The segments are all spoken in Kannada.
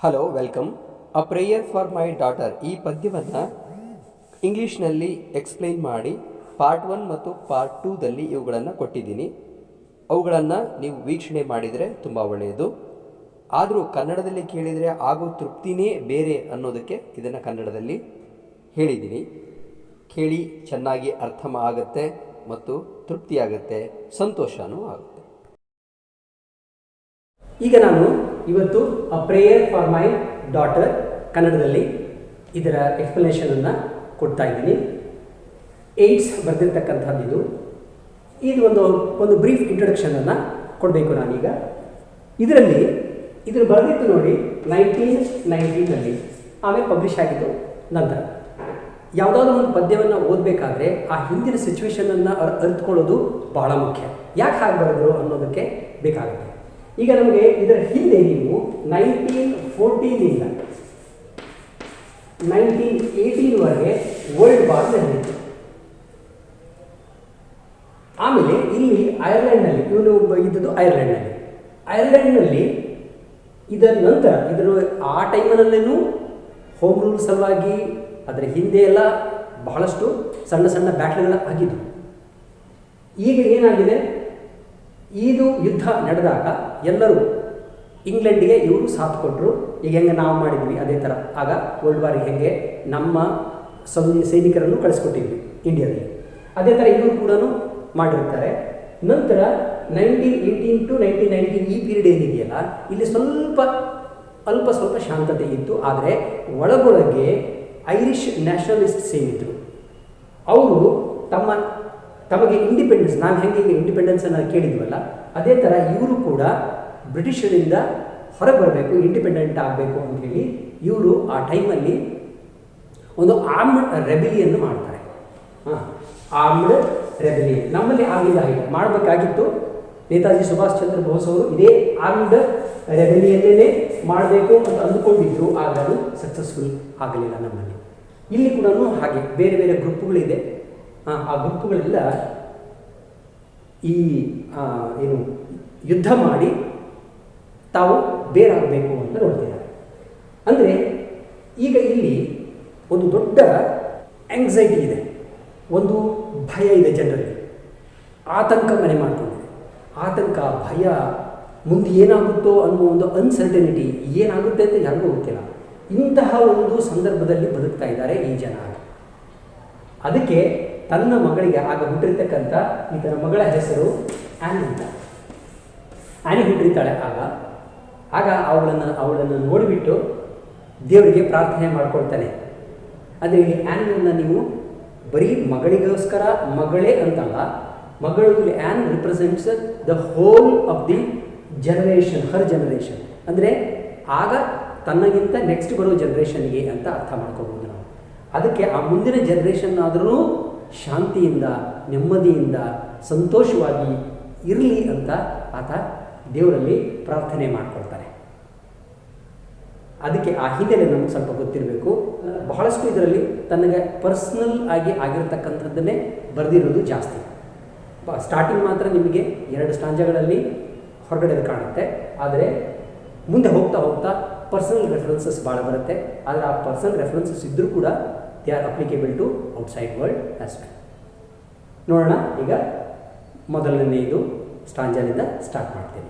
Hello welcome. A prayer for my daughter ಈ ಪದ್ಯವನ್ನು ಇಂಗ್ಲೀಷ್ನಲ್ಲಿ ಎಕ್ಸ್ಪ್ಲೈನ್ ಮಾಡಿ ಪಾರ್ಟ್ 1 ಮತ್ತು ಪಾರ್ಟ್ 2ದಲ್ಲಿ ಇವುಗಳನ್ನು ಕೊಟ್ಟಿದ್ದೀನಿ. ಅವುಗಳನ್ನು ನೀವು ವೀಕ್ಷಣೆ ಮಾಡಿದರೆ ತುಂಬ ಒಳ್ಳೆಯದು. ಆದರೂ ಕನ್ನಡದಲ್ಲಿ ಕೇಳಿದರೆ ಆಗೋ ತೃಪ್ತಿನೇ ಬೇರೆ ಅನ್ನೋದಕ್ಕೆ ಇದನ್ನು ಕನ್ನಡದಲ್ಲಿ ಹೇಳಿದ್ದೀನಿ. ಕೇಳಿ ಚೆನ್ನಾಗಿ ಅರ್ಥ ಆಗುತ್ತೆ ಮತ್ತು ತೃಪ್ತಿಯಾಗುತ್ತೆ, ಸಂತೋಷವೂ ಆಗುತ್ತೆ. ಈಗ ನಾನು ಇವತ್ತು ಅ ಪ್ರೇಯರ್ ಫಾರ್ ಮೈ ಡಾಟರ್ ಕನ್ನಡದಲ್ಲಿ ಇದರ ಎಕ್ಸ್ಪ್ಲನೇಷನನ್ನು ಕೊಡ್ತಾ ಇದ್ದೀನಿ. ಏಡ್ಸ್ ಬರೆದಿರ್ತಕ್ಕಂಥದ್ದು ಇದು ಒಂದು ಬ್ರೀಫ್ ಇಂಟ್ರೊಡಕ್ಷನನ್ನು ಕೊಡಬೇಕು ನಾನೀಗ. ಇದನ್ನು ಬರೆದಿತ್ತು ನೋಡಿ 1919ನಲ್ಲಿ, ಆಮೇಲೆ ಪಬ್ಲಿಷ್ ಆಗಿತ್ತು. ನಂತರ ಯಾವುದಾದ್ರೂ ಒಂದು ಪದ್ಯವನ್ನು ಓದಬೇಕಾದ್ರೆ ಆ ಹಿಂದಿನ ಸಿಚುವೇಶನನ್ನು ಅರಿತುಕೊಳ್ಳೋದು ಬಹಳ ಮುಖ್ಯ. ಯಾಕೆ ಹಾಗೆ ಬರೆದ್ರು ಅನ್ನೋದಕ್ಕೆ ಬೇಕಾಗುತ್ತೆ. ಈಗ ನಮಗೆ ಇದರ ಹಿಂದೆ ನೀವು 1914ನಿಂದ 1918ವರೆಗೆ ವರ್ಲ್ಡ್ ವಾರ್ ನಡೆದಿತ್ತು. ಆಮೇಲೆ ಇಲ್ಲಿ ಐರ್ಲೆಂಡ್ನಲ್ಲಿ ಇವನು ಇದ್ದದ್ದು ಐರ್ಲೆಂಡ್ನಲ್ಲಿ ಇದರ ನಂತರ ಆ ಟೈಮಲ್ಲೂ ಹೋಮ್ ರೂಲ್ ಸಲುವಾಗಿ ಅದರ ಹಿಂದೆ ಎಲ್ಲ ಬಹಳಷ್ಟು ಸಣ್ಣ ಸಣ್ಣ ಬ್ಯಾಟ್ಲ್ಗಳು ಆಗಿದ್ದವು. ಈಗ ಏನಾಗಿದೆ, ಇದು ಯುದ್ಧ ನಡೆದಾಗ ಎಲ್ಲರೂ ಇಂಗ್ಲೆಂಡಿಗೆ ಇವರು ಸಾಥ್ ಕೊಟ್ಟರು. ಈಗ ಹೆಂಗೆ ನಾವು ಮಾಡಿದ್ವಿ ಅದೇ ಥರ ಆಗ ವರ್ಲ್ಡ್ ವಾರಿಗೆ ಹೆಂಗೆ ನಮ್ಮ ಸೈನಿಕರನ್ನು ಕಳಿಸ್ಕೊಟ್ಟಿದ್ವಿ ಇಂಡಿಯಾದಲ್ಲಿ, ಅದೇ ಥರ ಇವರು ಕೂಡ ಮಾಡಿರ್ತಾರೆ. ನಂತರ 1918 to 1919 ಈ ಪೀರಿಯಡ್ ಏನಿದೆಯಲ್ಲ, ಇಲ್ಲಿ ಸ್ವಲ್ಪ ಶಾಂತತೆ ಇತ್ತು. ಆದರೆ ಒಳಗೊಳಗೆ ಐರಿಷ್ ನ್ಯಾಷನಲಿಸ್ಟ್ಸ್ ಏನಿದ್ರು ಅವರು ತಮಗೆ ಇಂಡಿಪೆಂಡೆನ್ಸ್, ನಾವು ಹೆಂಗೆ ಇಂಡಿಪೆಂಡೆನ್ಸನ್ನು ಕೇಳಿದ್ವಲ್ಲ ಅದೇ ಥರ ಇವರು ಕೂಡ ಬ್ರಿಟಿಷರಿಂದ ಹೊರಗೆ ಬರಬೇಕು, ಇಂಡಿಪೆಂಡೆಂಟ್ ಆಗಬೇಕು ಅಂಥೇಳಿ ಇವರು ಆ ಟೈಮಲ್ಲಿ ಒಂದು ಆರ್ಮ್ಡ್ ರೆಬೆಲಿಯನ್ನು ಮಾಡ್ತಾರೆ. ಆರ್ಮ್ಡ್ ರೆಬೆಲಿಯನ್ ನಮ್ಮಲ್ಲಿ ಆಗಲಿಲ್ಲ, ಮಾಡಬೇಕಾಗಿತ್ತು. ನೇತಾಜಿ ಸುಭಾಷ್ ಚಂದ್ರ ಬೋಸ್ ಅವರು ಇದೇ ಆರ್ಮ್ಡ್ ರೆಬೆಲಿಯನ್ನೇ ಮಾಡಬೇಕು ಅಂತ ಅಂದುಕೊಂಡಿದ್ರು, ಆದರೂ ಸಕ್ಸಸ್ಫುಲ್ ಆಗಲಿಲ್ಲ ನಮ್ಮಲ್ಲಿ. ಇಲ್ಲಿ ಕೂಡ ಹಾಗೆ ಬೇರೆ ಬೇರೆ ಗ್ರೂಪ್ಗಳಿದೆ. ಆ ಗುಂಪುಗಳೆಲ್ಲ ಈ ಯುದ್ಧ ಮಾಡಿ ತಾವು ಬೇರಾಗಬೇಕು ಅಂತ ನೋಡ್ತಿದ್ದಾರೆ. ಅಂದರೆ ಈಗ ಇಲ್ಲಿ ಒಂದು ದೊಡ್ಡ ಆಂಗ್ಸೈಟಿ ಇದೆ, ಒಂದು ಭಯ ಇದೆ, ಜನರಲ್ಲಿ ಆತಂಕ ಮನೆ ಮಾಡಿಕೊಂಡಿದೆ. ಆತಂಕ, ಭಯ, ಮುಂದೆ ಏನಾಗುತ್ತೋ ಅನ್ನೋ ಒಂದು ಅನ್ಸರ್ಟನಿಟಿ, ಏನಾಗುತ್ತೆ ಅಂತ ಯಾರಿಗೂ ಗೊತ್ತಿಲ್ಲ. ಇಂತಹ ಒಂದು ಸಂದರ್ಭದಲ್ಲಿ ಬದುಕ್ತಾ ಇದ್ದಾರೆ ಈ ಜನ. ಅದಕ್ಕೆ ತನ್ನ ಮಗಳಿಗೆ ಆಗ ಹುಟ್ಟಿರ್ತಕ್ಕಂಥ ಈತನ ಮಗಳ ಹೆಸರು ಆ್ಯನಿ ಅಂತ. ಆ್ಯನಿ ಹುಟ್ಟಿರ್ತಾಳೆ. ಆಗ ಅವಳನ್ನು ನೋಡಿಬಿಟ್ಟು ದೇವರಿಗೆ ಪ್ರಾರ್ಥನೆ ಮಾಡ್ಕೊಳ್ತಾನೆ. ಆದರೆ ಇಲ್ಲಿ ಆ್ಯನನ್ನು ನೀವು ಬರೀ ಮಗಳಿಗೋಸ್ಕರ ಮಗಳೇ ಅಂತಲ್ಲ, ಮಗಳು ಇಲ್ಲಿ an represents the whole of the generation, Har generation. ಅಂದರೆ ಆಗ ತನ್ನಗಿಂತ ನೆಕ್ಸ್ಟ್ ಬರೋ ಜನ್ರೇಷನ್ಗೆ ಅಂತ ಅರ್ಥ ಮಾಡ್ಕೋಬೋದು ನಾವು. ಅದಕ್ಕೆ ಆ ಮುಂದಿನ ಜನ್ರೇಷನ್ ಆದರೂ ಶಾಂತಿಯಿಂದ, ನೆಮ್ಮದಿಯಿಂದ, ಸಂತೋಷವಾಗಿ ಇರಲಿ ಅಂತ ಆತ ದೇವರಲ್ಲಿ ಪ್ರಾರ್ಥನೆ ಮಾಡ್ಕೊಳ್ತಾನೆ. ಅದಕ್ಕೆ ಆ ಹಿನ್ನೆಲೆ ನಮ್ಗೆ ಸ್ವಲ್ಪ ಗೊತ್ತಿರಬೇಕು. ಬಹಳಷ್ಟು ಇದರಲ್ಲಿ ತನಗೆ ಪರ್ಸ್ನಲ್ ಆಗಿ ಆಗಿರತಕ್ಕಂಥದ್ದನ್ನೇ ಬರೆದಿರೋದು ಜಾಸ್ತಿ. ಸ್ಟಾರ್ಟಿಂಗ್ ಮಾತ್ರ ನಿಮಗೆ 2 ಸ್ಟಾಂಜಗಳಲ್ಲಿ ಹೊರಗಡೆ ಕಾಣುತ್ತೆ, ಆದರೆ ಮುಂದೆ ಹೋಗ್ತಾ ಪರ್ಸನಲ್ ರೆಫರೆನ್ಸಸ್ ಭಾಳ ಬರುತ್ತೆ. ಆದರೆ ಆ ಪರ್ಸನಲ್ ರೆಫರೆನ್ಸಸ್ ಇದ್ದರೂ ಕೂಡ they are applicable to outside world as well. ನೋಡೋಣ, ಈಗ ಮೊದಲನೆಯದು ಸ್ಟಾಂಜಾನಿಂದ ಸ್ಟಾರ್ಟ್ ಮಾಡ್ತೀನಿ.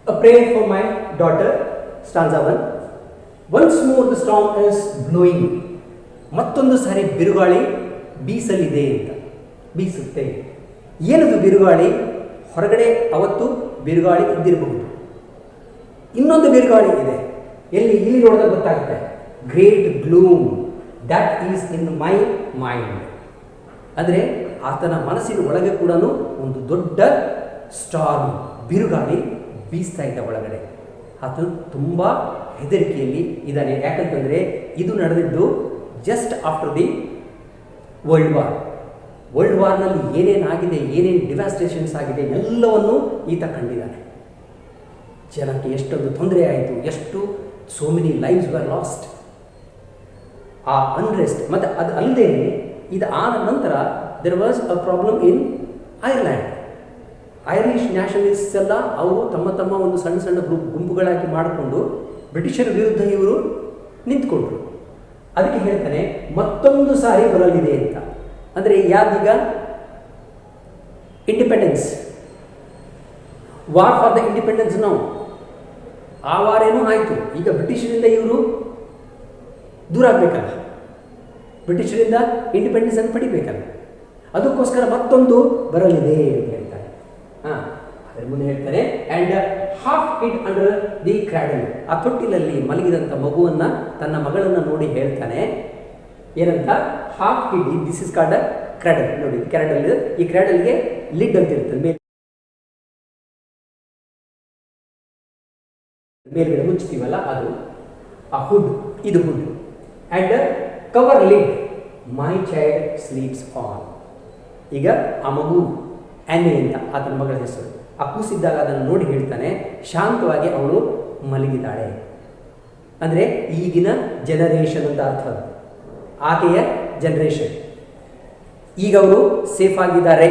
A prayer for my daughter, stanza 1. Once more the storm is blowing. ಮತ್ತೊಂದು ಸಾರಿ ಬಿರುಗಾಳಿ ಬೀಸಲಿದೆ ಅಂತ, ಬೀಸುತ್ತೆ. ಏನದು ಬಿರುಗಾಳಿ? ಹೊರಗಡೆ ಅವತ್ತು ಬಿರುಗಾಳಿ ಇದ್ದಿರಬಹುದು, ಇನ್ನೊಂದು ಬಿರುಗಾಳಿ ಇದೆ. ಇಲ್ಲಿ ನೋಡಿದಾಗ ಗೊತ್ತಾಗುತ್ತೆ. Great gloom that is in my mind. ಅಂದರೆ ಆತನ ಮನಸ್ಸಿನ ಒಳಗೆ ಕೂಡ ಒಂದು ದೊಡ್ಡ ಸ್ಟಾರ್ಮ್, ಬಿರುಗಾಳಿ ಬೀಸ್ತಾ ಇದ್ದ ಒಳಗಡೆ. ಆತನು ತುಂಬ ಹೆದರಿಕೆಯಲ್ಲಿ ಇದ್ದಾನೆ. ಯಾಕಂತಂದರೆ ಇದು ನಡೆದಿದ್ದು just after the world war. World ವಾರ್ನಲ್ಲಿ ಏನೇನಾಗಿದೆ, ಏನೇನು ಡಿವಾಸ್ಟೇಷನ್ಸ್ ಆಗಿದೆ ಎಲ್ಲವನ್ನೂ ಈತ ಕಂಡಿದ್ದಾನೆ. ಜನಕ್ಕೆ ಎಷ್ಟೊಂದು ತೊಂದರೆ ಆಯಿತು, ಎಷ್ಟು so many lives were lost. ಆ ಅನ್ರೆಸ್ಟ್ ಮತ್ತು ಅದು ಅಲ್ಲದೆ ಇದು ಆದ ನಂತರ there was a problem in Ireland. Irish nationalists ಎಲ್ಲ ಅವರು ತಮ್ಮ ತಮ್ಮ ಒಂದು ಸಣ್ಣ ಸಣ್ಣ ಗುಂಪುಗಳಾಗಿ ಮಾಡಿಕೊಂಡು ಬ್ರಿಟಿಷರ ವಿರುದ್ಧ ಇವರು ನಿಂತ್ಕೊಂಡ್ರು. ಅದಕ್ಕೆ ಹೇಳ್ತಾನೆ ಮತ್ತೊಂದು ಸಾರಿ ಬರಲಿದೆ ಅಂತ. ಅಂದರೆ ಯಾವ್ದೀಗ independence, war for the independence ನಾವು, ಆ ವಾರೇನೂ ಆಯಿತು. ಈಗ ಬ್ರಿಟಿಷರಿಂದ ಇವರು ದೂರ ಆಗಬೇಕಲ್ಲ, ಬ್ರಿಟಿಷರಿಂದ ಇಂಡಿಪೆಂಡೆನ್ಸ್ ಅನ್ನು ಪಡಿಬೇಕಲ್ಲ, ಅದಕ್ಕೋಸ್ಕರ ಮತ್ತೊಂದು ಬರಲಿದೆ ಅಂತ ಹೇಳ್ತಾರೆ. ಅದರ ಮುಂದೆ ಹೇಳ್ತಾರೆ and half ಹಿಡ್ under the cradle, ಆ ತೊಟ್ಟಿಲಲ್ಲಿ ಮಲಗಿದಂಥ ಮಗುವನ್ನು ತನ್ನ ಮಗಳನ್ನು ನೋಡಿ ಹೇಳ್ತಾನೆ ಏನಂತ, half ಹಿಡ್, this is called cradle. ನೋಡಿ ಕ್ರಾಡಲ್, ಈ ಕ್ರಾಡಲ್ಗೆ ಲಿಡ್ ಅಂತ ಇರ್ತದೆ, ಮೇಲ್ಗಡೆ ಮುಚ್ತೀವಲ್ಲ ಅದು, ಆ ಹುಡ್, ಇದು hood. And coverlid my child sleeps on. ಈಗ ಆ ಮಗು ಆ್ಯನಿ ಅಂತ ಆತನ ಮಗಳ ಹೆಸರು, ಆ ಕೂಸಿದ್ದಾಗ ಅದನ್ನು ನೋಡಿ ಹೇಳ್ತಾನೆ ಶಾಂತವಾಗಿ ಅವಳು ಮಲಗಿದ್ದಾಳೆ. ಅಂದರೆ ಈಗಿನ ಜನರೇಷನ್ ಅಂತ ಅರ್ಥ, ಆಕೆಯ ಜನರೇಷನ್. ಈಗ ಅವರು ಸೇಫ್ ಆಗಿದ್ದಾರೆ,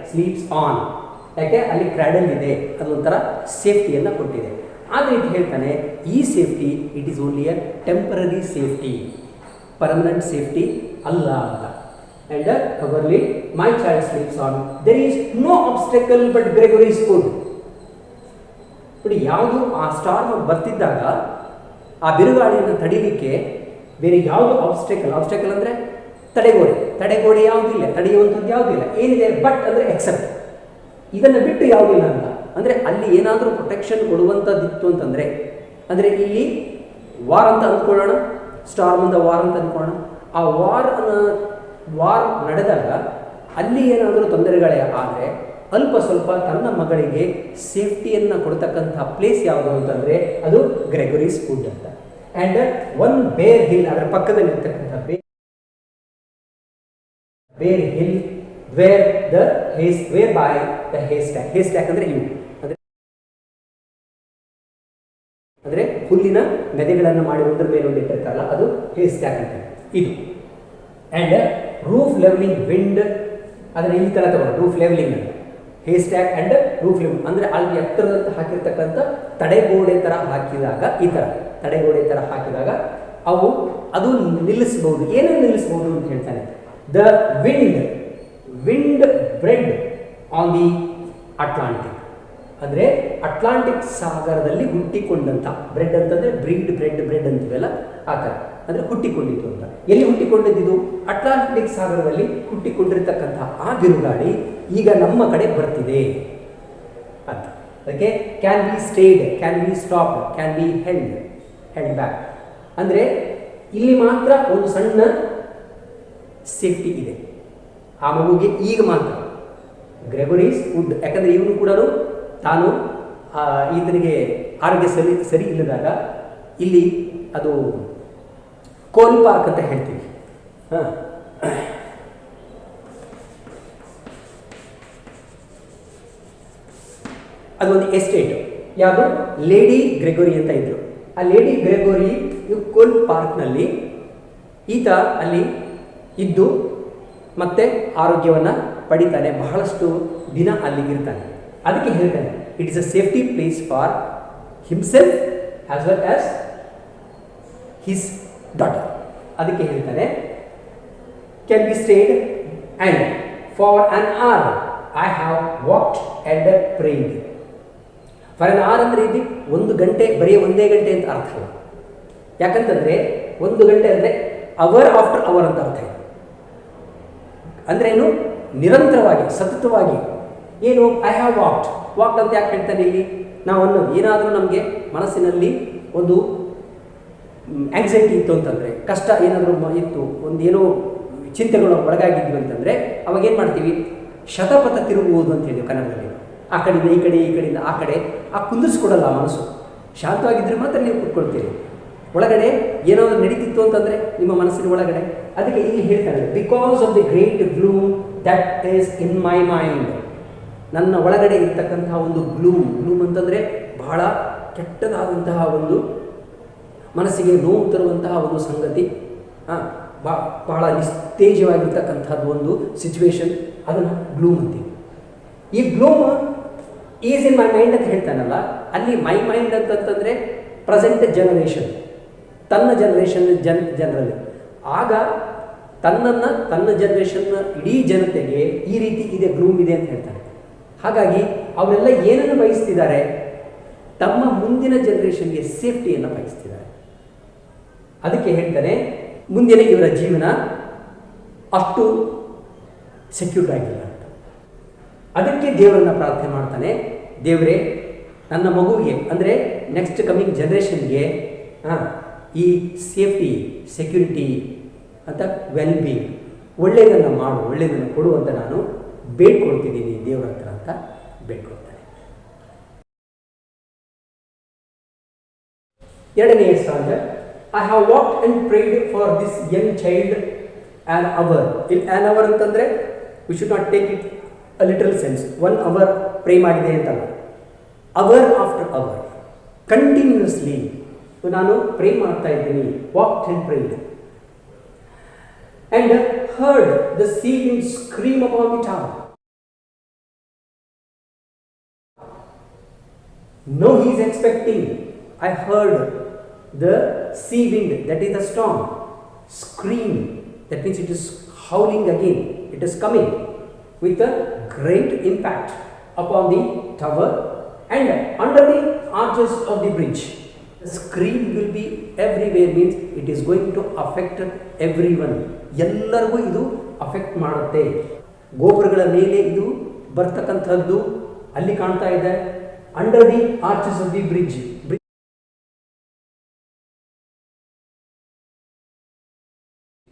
ಸ್ಲೀಪ್ಸ್ ಆನ್, ಯಾಕೆ ಅಲ್ಲಿ ಕ್ರಾಡಲ್ ಇದೆ, ಅದೊಂಥರ ಸೇಫ್ಟಿಯನ್ನು ಕೊಟ್ಟಿದೆ. ಆದರೆ ಇದು ಹೇಳ್ತಾನೆ ಈ safety it is only a temporary safety, permanent safety ಅಲ್ಲ ಅಂತ. And coverlid my child sleeps on, there is no obstacle but Gregory's wood. ನೋಡಿ, ಯಾವುದು ಆ ಸ್ಟಾರ್ಮ್ ಬರ್ತಿದ್ದಾಗ ಆ ಬಿರುಗಾಳಿಯನ್ನು ತಡಿಲಿಕ್ಕೆ ಬೇರೆ ಯಾವುದು ಆಬ್ಸ್ಟೆಕಲ್ ಅಂದರೆ ತಡೆಗೋಡೆ ಯಾವುದಿಲ್ಲ, ತಡೆಯುವಂಥದ್ದು ಯಾವುದಿಲ್ಲ. ಏನಿದೆ ಬಟ್ ಅಂದರೆ ಎಕ್ಸೆಪ್ಟ್, ಇದನ್ನು ಬಿಟ್ಟು ಯಾವುದಿಲ್ಲ ಅಂತ. ಅಂದರೆ ಅಲ್ಲಿ ಏನಾದರೂ ಪ್ರೊಟೆಕ್ಷನ್ ಕೊಡುವಂಥದ್ದಿತ್ತು ಅಂತಂದರೆ, ಅಂದರೆ ಇಲ್ಲಿ ವಾರ್ ಅಂತ ಅಂದ್ಕೊಳ್ಳೋಣ, ಸ್ಟಾರ್ಮಿಂದ ವಾರ್ ಅಂತ ಅಂದ್ಕೊಳ್ಳೋಣ. ಆ ವಾರ್ ನಡೆದಾಗ ಅಲ್ಲಿ ಏನಾದರೂ ತೊಂದರೆಗಳೇ ಆದರೆ ಅಲ್ಪ ಸ್ವಲ್ಪ ತನ್ನ ಮಗಳಿಗೆ ಸೇಫ್ಟಿಯನ್ನು ಕೊಡ್ತಕ್ಕಂಥ ಪ್ಲೇಸ್ ಯಾವುದು ಅಂತಂದರೆ ಅದು ಗ್ರೆಗೋರಿಸ್ ಫುಡ್ ಅಂತ. ಆ್ಯಂಡ್ ಒನ್ ಬೇರ್ ಹಿಲ್, ಅದರ ಪಕ್ಕದಲ್ಲಿರ್ತಕ್ಕಂಥ ಬೇರ್ ಹಿಲ್ ವೇರ್ ಬೈ ದ ಹೇಸ್ಟ್ಯಾಕ್ ಅಂದರೆ ಇವು, ಅಂದರೆ ಹುಲ್ಲಿನ ಮೆದೆಗಳನ್ನು ಮಾಡಿ ಒಂದರ ಮೇಲೆ ಒಂದು ಇಟ್ಟಿರ್ತಾರಲ್ಲ ಅದು ಹೇಸ್ಟ್ಯಾಕ್ ಅಂತ ಇದು. ಆ್ಯಂಡ್ ರೂಫ್ ಲೆವೆಲಿಂಗ್ ವಿಂಡ್, ಅದನ್ನು ಈ ಥರ ತಗೊಂಡು ರೂಫ್ ಲೆವೆಲಿಂಗ್ ಅಂತ, ಹೇಸ್ಟ್ಯಾಕ್ ಆ್ಯಂಡ್ ರೂಫ್ ಲೆವೆಲಿಂಗ್ ಅಂದರೆ ಅಲ್ಲಿ ಎತ್ತರದಂತ ಹಾಕಿರ್ತಕ್ಕಂಥ ತಡೆಗೋಡೆ ಥರ ಹಾಕಿದಾಗ, ಈ ಥರ ತಡೆಗೋಡೆ ಥರ ಹಾಕಿದಾಗ ಅದು ನಿಲ್ಲಿಸ್ಬೋದು. ಏನನ್ನು ನಿಲ್ಲಿಸ್ಬೋದು ಅಂತ ಹೇಳ್ತಾನೆ, the wind bread on the Atlantic, ಅಂದರೆ ಅಟ್ಲಾಂಟಿಕ್ ಸಾಗರದಲ್ಲಿ ಹುಟ್ಟಿಕೊಂಡಂಥ, ಬ್ರೆಡ್ ಅಂತಂದರೆ ಬ್ರೆಡ್ ಅಂತೀವಲ್ಲ ಆ ಥರ, ಅಂದರೆ ಹುಟ್ಟಿಕೊಂಡಿತ್ತು ಅಂತ. ಎಲ್ಲಿ ಹುಟ್ಟಿಕೊಂಡಿದ್ದು? ಅಟ್ಲಾಂಟಿಕ್ ಸಾಗರದಲ್ಲಿ ಹುಟ್ಟಿಕೊಂಡಿರ್ತಕ್ಕಂಥ ಆ ಬಿರುಗಾಳಿ ಈಗ ನಮ್ಮ ಕಡೆ ಬರ್ತಿದೆ ಅಂತ. ಅದಕ್ಕೆ can be stayed, can be stop, can be held back. ಅಂದರೆ ಇಲ್ಲಿ ಮಾತ್ರ ಒಂದು ಸಣ್ಣ ಸೇಫ್ಟಿ ಇದೆ ಆ ಮಗುಗೆ, ಈಗ ಮಾತ್ರ ಗ್ರೆಗೋರಿಸ್ ಫುಡ್. ಯಾಕಂದರೆ ಇವನು ಕೂಡ ತಾನು ಈತನಿಗೆ ಆರೋಗ್ಯ ಸರಿ ಇಲ್ಲದಾಗ ಇಲ್ಲಿ ಅದು ಕೋಲ್ ಪಾರ್ಕ್ ಅಂತ ಹೇಳ್ತೀವಿ. ಅದೊಂದು ಎಸ್ಟೇಟ್, ಯಾವುದು ಲೇಡಿ ಗ್ರೆಗೋರಿ ಅಂತ ಇದ್ರು. ಆ ಲೇಡಿ ಗ್ರೆಗೋರಿ ಕೋಲ್ ಪಾರ್ಕ್ನಲ್ಲಿ ಈತ ಅಲ್ಲಿ ಇದ್ದು ಮತ್ತೆ ಆರೋಗ್ಯವನ್ನು ಪಡಿತಾನೆ, ಬಹಳಷ್ಟು ದಿನ ಅಲ್ಲಿಗಿರ್ತಾನೆ. ಅದಕ್ಕೆ ಹೇಳ್ತಾನೆ it is a safety place for himself as well as his daughter. ಅದಕ್ಕೆ ಹೇಳ್ತಾನೆ can be stayed and for an hour I have walked and prayed. For an hour ಅಂದರೆ ಇದು ಒಂದು ಗಂಟೆ, ಬರೀ ಒಂದೇ ಗಂಟೆ ಅಂತ ಅರ್ಥ ಅಲ್ಲ. ಯಾಕಂತಂದರೆ ಒಂದು ಗಂಟೆ ಅಂದರೆ ಅವರ್ ಆಫ್ಟರ್ ಅವರ್ ಅಂತ ಅರ್ಥ ಇದೆ. ಅಂದರೆ ಏನು, ನಿರಂತರವಾಗಿ ಸತತವಾಗಿ. ಏನು ಐ ಹ್ಯಾವ್ ವಾಕ್ಡ್ ಅಂತ ಯಾಕೆ ಹೇಳ್ತಾನೆ ಇಲ್ಲಿ? ನಾವು ಅನ್ನೋದು ಏನಾದರೂ ನಮಗೆ ಮನಸ್ಸಿನಲ್ಲಿ ಒಂದು ಆಂಗ್ಸೈಟಿ ಇತ್ತು ಅಂತಂದರೆ, ಕಷ್ಟ ಏನಾದರೂ ಇತ್ತು, ಒಂದು ಏನೋ ಚಿಂತೆಗಳು ಒಳಗಾಗಿದ್ವಿ ಅಂತಂದರೆ ಅವಾಗೇನು ಮಾಡ್ತೀವಿ? ಶತಪಥ ತಿರುಗುವುದು ಅಂತ ಹೇಳಿದ್ವಿ ಕನ್ನಡದಲ್ಲಿ. ಆ ಕಡೆಯಿಂದ ಈ ಕಡೆ, ಈ ಕಡೆಯಿಂದ ಆ ಕಡೆ. ಆ ಕುಂದಿರಿಸ್ಕೊಡಲ್ಲ ಮನಸ್ಸು. ಶಾಂತವಾಗಿದ್ದರೆ ಮಾತ್ರ ನೀವು ಕೂತ್ಕೊಳ್ತೀರಿ. ಒಳಗಡೆ ಏನಾದರೂ ನಡೀತಿತ್ತು ಅಂತಂದರೆ ನಿಮ್ಮ ಮನಸ್ಸಿನ ಒಳಗಡೆ. ಅದಕ್ಕೆ ಇಲ್ಲಿ ಹೇಳ್ತಾನೆ because of the great gloom that is in my mind. ನನ್ನ ಒಳಗಡೆ ಇರ್ತಕ್ಕಂತಹ ಒಂದು ಗ್ಲೂಮ್ ಅಂತಂದರೆ ಬಹಳ ಕೆಟ್ಟದಾದಂತಹ ಒಂದು ಮನಸ್ಸಿಗೆ ನೋವು ತರುವಂತಹ ಒಂದು ಸಂಗತಿ, ಬಹಳ ನಿಸ್ತೇಜವಾಗಿರ್ತಕ್ಕಂಥದ್ದು ಒಂದು ಸಿಚುವೇಶನ್, ಅದನ್ನು ಗ್ಲೂಮ್ ಅಂತೀವಿ. ಈ ಗ್ಲೂಮ್ ಈಸ್ ಇನ್ ಮೈ ಮೈಂಡ್ ಅಂತ ಹೇಳ್ತಾನಲ್ಲ, ಅಲ್ಲಿ ಮೈ ಮೈಂಡ್ ಅಂತಂತಂದರೆ ಪ್ರೆಸೆಂಟ್ ಜನರೇಷನ್, ತನ್ನ ಜನರಲ್ಲಿ. ಆಗ ತನ್ನ ಜನರೇಷನ್ನ ಇಡೀ ಜನತೆಗೆ ಈ ರೀತಿ ಇದೆ, ಗ್ಲೂಮ್ ಇದೆ ಅಂತ ಹೇಳ್ತಾರೆ. ಹಾಗಾಗಿ ಅವರೆಲ್ಲ ಏನನ್ನು ಬಯಸ್ತಿದ್ದಾರೆ? ತಮ್ಮ ಮುಂದಿನ ಜನರೇಷನ್ಗೆ ಸೇಫ್ಟಿಯನ್ನು ಬಯಸ್ತಿದ್ದಾರೆ. ಅದಕ್ಕೆ ಹೇಳ್ತಾನೆ ಮುಂದಿನ ಇವರ ಜೀವನ ಅಷ್ಟು ಸೆಕ್ಯೂರ್ಡ್ ಆಗಿಲ್ಲ ಅಂತ. ಅದಕ್ಕೆ ದೇವರನ್ನು ಪ್ರಾರ್ಥನೆ ಮಾಡ್ತಾನೆ, ದೇವರೇ ನನ್ನ ಮಗುವಿಗೆ ಅಂದರೆ ನೆಕ್ಸ್ಟ್ ಕಮಿಂಗ್ ಜನರೇಷನ್ಗೆ ಈ ಸೇಫ್ಟಿ, ಸೆಕ್ಯೂರಿಟಿ ಅಂತ ವೆಲ್ ಬೀಯಿಂಗ್, ಒಳ್ಳೆಯದನ್ನು ಮಾಡು, ಒಳ್ಳೆಯದನ್ನು ಕೊಡು ಅಂತ ನಾನು ಬೇಡ್ಕೊಳ್ತಿದ್ದೀನಿ ದೇವರ ಹತ್ರ ಅಂತ ಬೇಡ್ಕೊಳ್ತಾನೆ. ಎರಡನೆಯ stanza, I have walked and prayed for this young child an hour. ಇಲ್ಲಿ ಆನ್ ಅವರ್ ಅಂತಂದರೆ we should not take it a little sense, 1 hour pray ಮಾಡಿದೆ ಅಂತಲ್ಲ, ಅವರ್ ಆಫ್ಟರ್ ಅವರ್ ಕಂಟಿನ್ಯೂಸ್ಲಿ ನಾನು ಪ್ರೇ ಮಾಡ್ತಾ ಇದ್ದೀನಿ. Walked and prayed and heard the sea wind scream upon the tower. Now he is expecting. I heard the sea wind, that is the storm, scream. That means it is howling again. It is coming with a great impact upon the tower and under the arches of the bridge. The scream will be everywhere, means it is going to affect everyone. ಎಲ್ಲರಿಗೂ ಇದು ಅಫೆಕ್ಟ್ ಮಾಡುತ್ತೆ. ಗೋಪುರಗಳ ಮೇಲೆ ಇದು ಬರ್ತಕ್ಕಂಥದ್ದು ಅಲ್ಲಿ ಕಾಣ್ತಾ ಇದೆ. Under the arches of the bridge,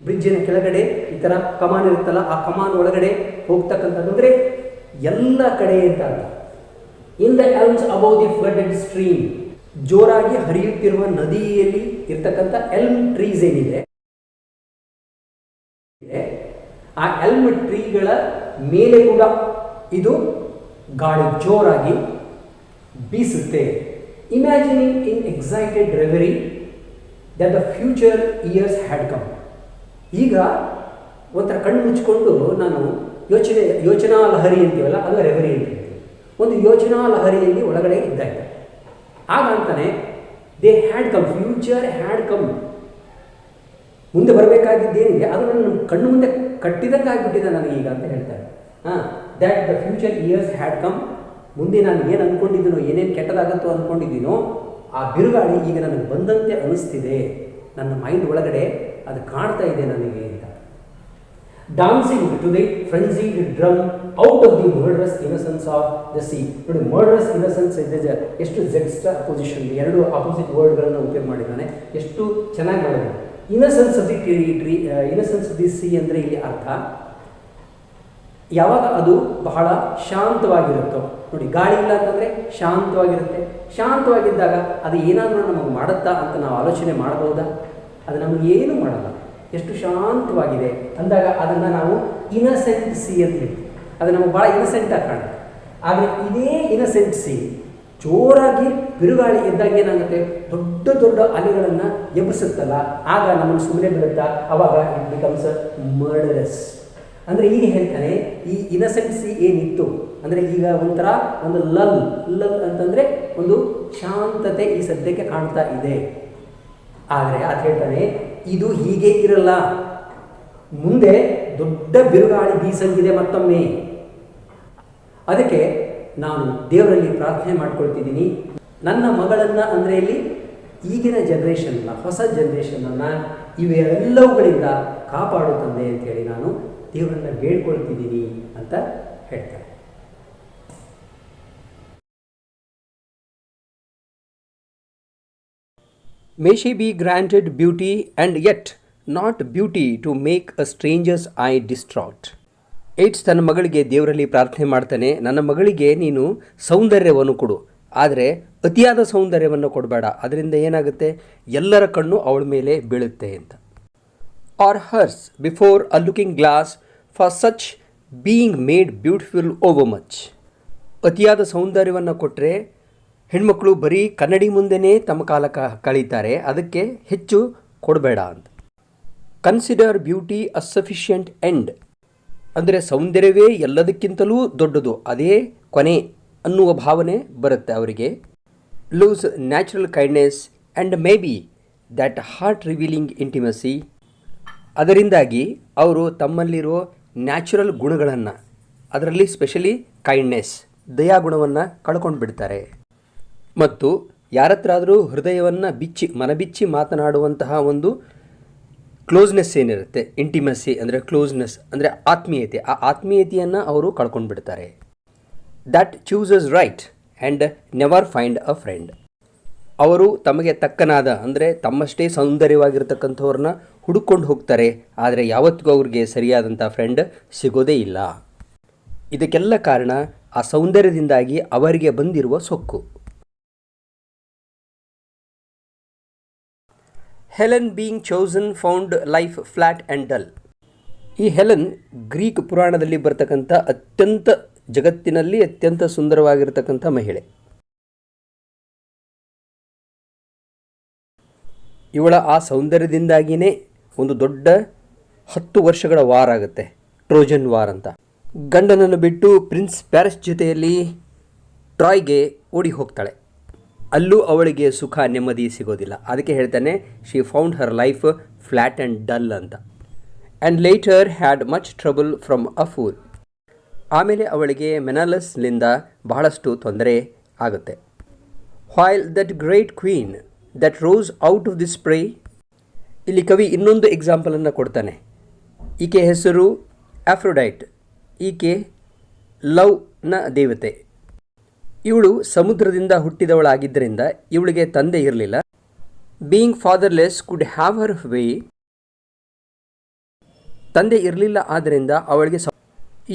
ಬ್ರಿಡ್ಜಿನ ಕೆಳಗಡೆ ಈ ಥರ ಕಮಾನ್ ಇರುತ್ತಲ್ಲ, ಆ ಕಮಾನ್ ಒಳಗಡೆ ಹೋಗ್ತಕ್ಕಂಥದ್ದು ಅಂದರೆ ಎಲ್ಲ ಕಡೆ ಅಂತ ಅರ್ಥ. In the elms above the flooded stream, ಜೋರಾಗಿ ಹರಿಯುತ್ತಿರುವ ನದಿಯಲ್ಲಿ ಇರ್ತಕ್ಕಂಥ ಎಲ್ಮ್ ಟ್ರೀಸ್ ಏನಿದೆ, ಆ ಎಲ್ಮ್ ಟ್ರೀಗಳ ಮೇಲೆ ಕೂಡ ಇದು ಗಾಳಿ ಜೋರಾಗಿ ಬೀಸುತ್ತೆ. Imagining in excited reverie that the future years had come. ಈಗ ಒಂಥರ ಕಣ್ಣು ಮುಚ್ಚಿಕೊಂಡು ನಾನು ಯೋಚನಾ ಲಹರಿ ಅಂತೀವಲ್ಲ, ಅದು ರೆವರಿ ಅಂತ ಹೇಳ್ತೀವಿ. ಒಂದು ಯೋಚನಾ ಲಹರಿಯಲ್ಲಿ ಒಳಗಡೆ ಇದ್ದಾಯಿತು. ಆಗ ಅಂತಾನೆ they had come, future had come, ಮುಂದೆ ಬರಬೇಕಾಗಿದ್ದೇನಿದೆ ಅದು ನನ್ನ ಕಣ್ಣು ಮುಂದೆ ಕಟ್ಟಿದಂಗೆ ಆಗಿಬಿಟ್ಟಿದೆ ನನಗೀಗ ಅಂತ ಹೇಳ್ತಾರೆ. That the future years had come, ಮುಂದೆ ನಾನು ಏನು ಅಂದ್ಕೊಂಡಿದ್ದೀನೋ, ಏನೇನು ಕೆಟ್ಟದಾಗತ್ತೋ ಅಂದ್ಕೊಂಡಿದ್ದೀನೋ ಆ ಬಿರುಗಾಳಿ ಈಗ ನನಗೆ ಬಂದಂತೆ ಅನಿಸ್ತಿದೆ, ನನ್ನ ಮೈಂಡ್ ಒಳಗಡೆ ಅದು ಕಾಣ್ತಾ ಇದೆ ನನಗೆ ಅಂತ. Dancing to the frenzied drum out of the murderous innocence of the sea. ನೋಡಿ, ಮರ್ಡರಸ್ ಇನ್ನಸೆನ್ಸ್ ಇದೆ, ಎಷ್ಟು ಜೆಕ್ಸ್ಟ್ರಾ ಅಪೋಸಿಷನ್, ಎರಡು ಅಪೋಸಿಟ್ ವರ್ಡ್ಗಳನ್ನು ಉಪಯೋಗ ಮಾಡಿದ್ದಾನೆ, ಎಷ್ಟು ಚೆನ್ನಾಗಿ ಮಾಡಿದ್ದಾನೆ. Innocence of the innocence of the C ಅಂದರೆ ಇಲ್ಲಿ ಅರ್ಥ ಯಾವಾಗ ಅದು ಬಹಳ ಶಾಂತವಾಗಿರುತ್ತೋ. ನೋಡಿ, ಗಾಳಿ ಇಲ್ಲ ಅಂತಂದರೆ ಶಾಂತವಾಗಿರುತ್ತೆ. ಶಾಂತವಾಗಿದ್ದಾಗ ಅದು ಏನಾದರೂ ನಮಗೆ ಮಾಡುತ್ತಾ ಅಂತ ನಾವು ಆಲೋಚನೆ ಮಾಡಬಹುದಾ? ಅದು ನಮಗೆ ಏನೂ ಮಾಡಲ್ಲ. ಎಷ್ಟು ಶಾಂತವಾಗಿದೆ ಅಂದಾಗ ಅದನ್ನು ನಾವು ಇನ್ನಸೆಂಟ್ ಸಿ ಅಂತ ಹೇಳ್ತೀವಿ. ಅದು ನಮಗೆ ಭಾಳ ಇನ್ನಸೆಂಟಾಗಿ ಕಾಣುತ್ತೆ. ಆದರೆ ಇದೇ ಇನ್ನಸೆಂಟ್ ಸಿ ಜೋರಾಗಿ ಬಿರುಗಾಳಿ ಎದ್ದಾಗ ಏನಾಗುತ್ತೆ, ದೊಡ್ಡ ದೊಡ್ಡ ಅಲೆಗಳನ್ನು ಎಬ್ಬಿಸುತ್ತಲ್ಲ, ಆಗ ನಮ್ಮನ್ನು ಸುಮ್ಮನೆ ಬಿಡುತ್ತಾ, ಅವಾಗ ಇಟ್ ಬಿಕಮ್ಸ್ ಮರ್ಡರಸ್. ಅಂದರೆ ಈಗ ಹೇಳ್ತಾನೆ, ಈ ಇನ್ನಸೆನ್ಸಿ ಏನಿತ್ತು ಅಂದರೆ ಈಗ ಒಂಥರ ಒಂದು ಲಲ್ ಅಂತಂದರೆ ಒಂದು ಶಾಂತತೆ ಈ ಸದ್ಯಕ್ಕೆ ಕಾಣ್ತಾ ಇದೆ. ಆದರೆ ಅದು ಹೇಳ್ತಾನೆ, ಇದು ಹೀಗೆ ಇರಲ್ಲ, ಮುಂದೆ ದೊಡ್ಡ ಬಿರುಗಾಳಿ ಬೀಸಂಗಿದೆ ಮತ್ತೊಮ್ಮೆ. ಅದಕ್ಕೆ ನಾನು ದೇವರಲ್ಲಿ ಪ್ರಾರ್ಥನೆ ಮಾಡ್ಕೊಳ್ತಿದ್ದೀನಿ, ನನ್ನ ಮಗಳನ್ನು ಅಂದರೆ ಇಲ್ಲಿ ಈಗಿನ ಜನ್ರೇಷನ್ನ, ಹೊಸ ಜನ್ರೇಷನನ್ನು ಇವೆಲ್ಲವುಗಳಿಂದ ಕಾಪಾಡು ತಂದೆ ಅಂತೇಳಿ ನಾನು ದೇವರನ್ನು ಬೇಡ್ಕೊಳ್ತಿದ್ದೀನಿ ಅಂತ ಹೇಳ್ತಾರೆ. May she be granted beauty and yet not beauty to make a stranger's eye distraught. AIDS ತನ್ನ ಮಗಳಿಗೆ ದೇವರಲ್ಲಿ ಪ್ರಾರ್ಥನೆ ಮಾಡ್ತಾನೆ, ನನ್ನ ಮಗಳಿಗೆ ನೀನು ಸೌಂದರ್ಯವನ್ನು ಕೊಡು, ಆದರೆ ಅತಿಯಾದ ಸೌಂದರ್ಯವನ್ನು ಕೊಡಬೇಡ, ಅದರಿಂದ ಏನಾಗುತ್ತೆ, ಎಲ್ಲರ ಕಣ್ಣು ಅವಳ ಮೇಲೆ ಬೀಳುತ್ತೆ ಅಂತ. Or hers before a looking glass for such being made beautiful overmuch. ಅತಿಯಾದ ಸೌಂದರ್ಯವನ್ನು ಕೊಟ್ಟರೆ ಹೆಣ್ಮಕ್ಳು ಬರೀ ಕನ್ನಡಿ ಮುಂದೆನೇ ತಮ್ಮ ಕಾಲ ಕಳೀತಾರೆ, ಅದಕ್ಕೆ ಹೆಚ್ಚು ಕೊಡಬೇಡ ಅಂತ. ಕನ್ಸಿಡರ್ ಬ್ಯೂಟಿ ಅ ಸಫಿಷಿಯಂಟ್ ಎಂಡ್, ಅಂದರೆ ಸೌಂದರ್ಯವೇ ಎಲ್ಲದಕ್ಕಿಂತಲೂ ದೊಡ್ಡದು, ಅದೇ ಕೊನೆ ಅನ್ನುವ ಭಾವನೆ ಬರುತ್ತೆ ಅವರಿಗೆ. Lose natural kindness and maybe that heart revealing intimacy. ಅದರಿಂದಾಗಿ ಅವರು ತಮ್ಮಲ್ಲಿರೋ ನ್ಯಾಚುರಲ್ ಗುಣಗಳನ್ನು, ಅದರಲ್ಲಿ ಸ್ಪೆಷಲಿ ಕೈಂಡ್ನೆಸ್, ದಯಾಗುಣವನ್ನು ಕಳ್ಕೊಂಡು ಬಿಡ್ತಾರೆ. ಮತ್ತು ಯಾರತ್ರಾದರೂ ಹೃದಯವನ್ನು ಮನಬಿಚ್ಚಿ ಮಾತನಾಡುವಂತಹ ಒಂದು ಕ್ಲೋಸ್ನೆಸ್ ಏನಿರುತ್ತೆ, ಇಂಟಿಮಸಿ ಅಂದರೆ ಕ್ಲೋಸ್ನೆಸ್ ಅಂದರೆ ಆತ್ಮೀಯತೆ, ಆ ಆತ್ಮೀಯತೆಯನ್ನು ಅವರು ಕಳ್ಕೊಂಡು ಬಿಡ್ತಾರೆ. That chooses right and never find a friend. ಅವರು ತಮಗೆ ತಕ್ಕನಾದ ಅಂದರೆ ತಮ್ಮಷ್ಟೇ ಸೌಂದರ್ಯವಾಗಿರ್ತಕ್ಕಂಥವ್ರನ್ನ ಹುಡುಕೊಂಡು ಹೋಗ್ತಾರೆ, ಆದರೆ ಯಾವತ್ತಿಗೂ ಅವ್ರಿಗೆ ಸರಿಯಾದಂಥ ಫ್ರೆಂಡ್ ಸಿಗೋದೇ ಇಲ್ಲ. ಇದಕ್ಕೆಲ್ಲ ಕಾರಣ ಆ ಸೌಂದರ್ಯದಿಂದಾಗಿ ಅವರಿಗೆ ಬಂದಿರುವ ಸೊಕ್ಕು. Helen being chosen found life flat and dull. ಈ ಹೆಲೆನ್ ಗ್ರೀಕ್ ಪುರಾಣದಲ್ಲಿ ಬರ್ತಕ್ಕಂಥ ಜಗತ್ತಿನಲ್ಲಿ ಅತ್ಯಂತ ಸುಂದರವಾಗಿರ್ತಕ್ಕಂಥ ಮಹಿಳೆ. ಇವಳ ಆ ಸೌಂದರ್ಯದಿಂದಾಗಿಯೇ ಒಂದು ದೊಡ್ಡ 10 ವರ್ಷಗಳ ವಾರ ಆಗುತ್ತೆ, ಟ್ರೋಜನ್ ವಾರ್ ಅಂತ. ಗಂಡನನ್ನು ಬಿಟ್ಟು ಪ್ರಿನ್ಸ್ ಪ್ಯಾರಿಸ್ ಜೊತೆಯಲ್ಲಿ ಟ್ರಾಯ್ಗೆ ಓಡಿ ಹೋಗ್ತಾಳೆ. ಅಲ್ಲೂ ಅವಳಿಗೆ ಸುಖ ನೆಮ್ಮದಿ ಸಿಗೋದಿಲ್ಲ. ಅದಕ್ಕೆ ಹೇಳ್ತಾನೆ she found her life flat and dull ಅಂತ. And later had much trouble from a fool. ಆಮೇಲೆ ಅವಳಿಗೆ ಮೆನಾಲಸ್ನಿಂದ ಬಹಳಷ್ಟು ತೊಂದರೆ ಆಗುತ್ತೆ. While that great queen that rose out of this spray. ಇಲ್ಲಿ ಕವಿ ಇನ್ನೊಂದು ಎಕ್ಸಾಂಪಲನ್ನು ಕೊಡ್ತಾನೆ. ಈಕೆ ಹೆಸರು ಆಫ್ರೋಡೈಟ್. ಈಕೆ ಲವ್ನ ದೇವತೆ. ಇವಳು ಸಮುದ್ರದಿಂದ ಹುಟ್ಟಿದವಳಾಗಿದ್ದರಿಂದ ಇವಳಿಗೆ ತಂದೆ ಇರಲಿಲ್ಲ. Being fatherless could have her way. ತಂದೆ ಇರಲಿಲ್ಲ, ಆದ್ದರಿಂದ ಅವಳಿಗೆ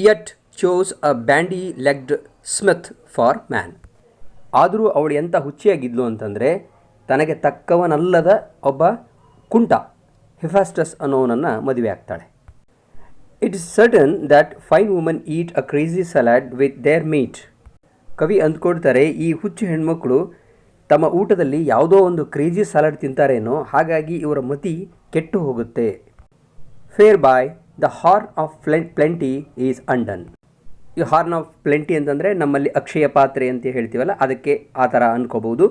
yet chose a bandy legged smith for man. ಆದರೂ ಅವಳು ಎಂಥ ಹುಚ್ಚಿಯಾಗಿದ್ಲು ಅಂತಂದರೆ ತನಗೆ ತಕ್ಕವನಲ್ಲದ ಒಬ್ಬ ಕುಂಟ ಹೆಫಾಸ್ಟಸ್ ಅನ್ನೋನನ್ನು ಮದುವೆ ಆಗ್ತಾಳೆ. It is certain that fine woman eat a crazy salad with their meat. ಕವಿ ಅಂದ್ಕೊಡ್ತಾರೆ, ಈ ಹುಚ್ಚು ಹೆಣ್ಮಕ್ಳು ತಮ್ಮ ಊಟದಲ್ಲಿ ಯಾವುದೋ ಒಂದು ಕ್ರೇಜಿ ಸಲಾಡ್ ತಿಂತಾರೇನೋ, ಹಾಗಾಗಿ ಇವರ ಮತಿ ಕೆಟ್ಟು ಹೋಗುತ್ತೆ. Whereby the horn of plenty is undone. ಈ ಹಾರ್ನ್ ಆಫ್ ಪ್ಲೆಂಟಿ ಅಂತಂದರೆ ನಮ್ಮಲ್ಲಿ ಅಕ್ಷಯ ಪಾತ್ರೆ ಅಂತ ಹೇಳ್ತೀವಲ್ಲ, ಅದಕ್ಕೆ ಆ ಥರ ಅನ್ಕೋಬೋದು.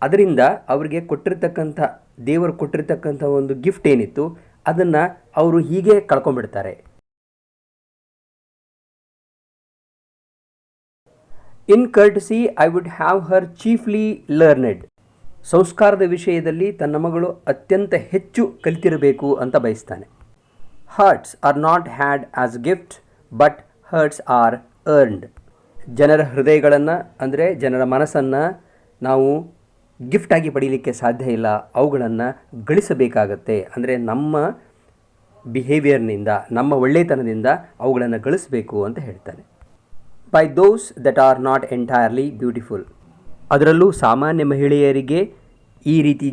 ಅದರಿಂದ ಅವರಿಗೆ ಕೊಟ್ಟಿರ್ತಕ್ಕಂಥ ದೇವರು ಕೊಟ್ಟಿರ್ತಕ್ಕಂಥ ಒಂದು ಗಿಫ್ಟ್ ಏನಿತ್ತು ಅದನ್ನು ಅವರು ಹೀಗೆ ಕಳ್ಕೊಂಡ್ಬಿಡ್ತಾರೆ. In courtesy I would have her chiefly learned. ಸಂಸ್ಕಾರದ ವಿಷಯದಲ್ಲಿ ತನ್ನ ಮಗಳು ಅತ್ಯಂತ ಹೆಚ್ಚು ಕಲಿತಿರಬೇಕು ಅಂತ ಬಯಸ್ತಾನೆ. Hearts are not had as gift but hearts are earned. ಜನರ ಹೃದಯಗಳನ್ನು ಅಂದರೆ ಜನರ ಮನಸ್ಸನ್ನು ನಾವು ಗಿಫ್ಟಾಗಿ ಪಡೀಲಿಕ್ಕೆ ಸಾಧ್ಯ ಇಲ್ಲ, ಅವುಗಳನ್ನು ಗಳಿಸಬೇಕಾಗತ್ತೆ. ಅಂದರೆ ನಮ್ಮ ಬಿಹೇವಿಯರ್ನಿಂದ, ನಮ್ಮ ಒಳ್ಳೆಯತನದಿಂದ ಅವುಗಳನ್ನು ಗಳಿಸಬೇಕು ಅಂತ ಹೇಳ್ತಾನೆ. By those that are not entirely beautiful. ಅದರಲ್ಲೂ ಸಾಮಾನ್ಯ ಮಹಿಳೆಯರಿಗೆ ಈ ರೀತಿ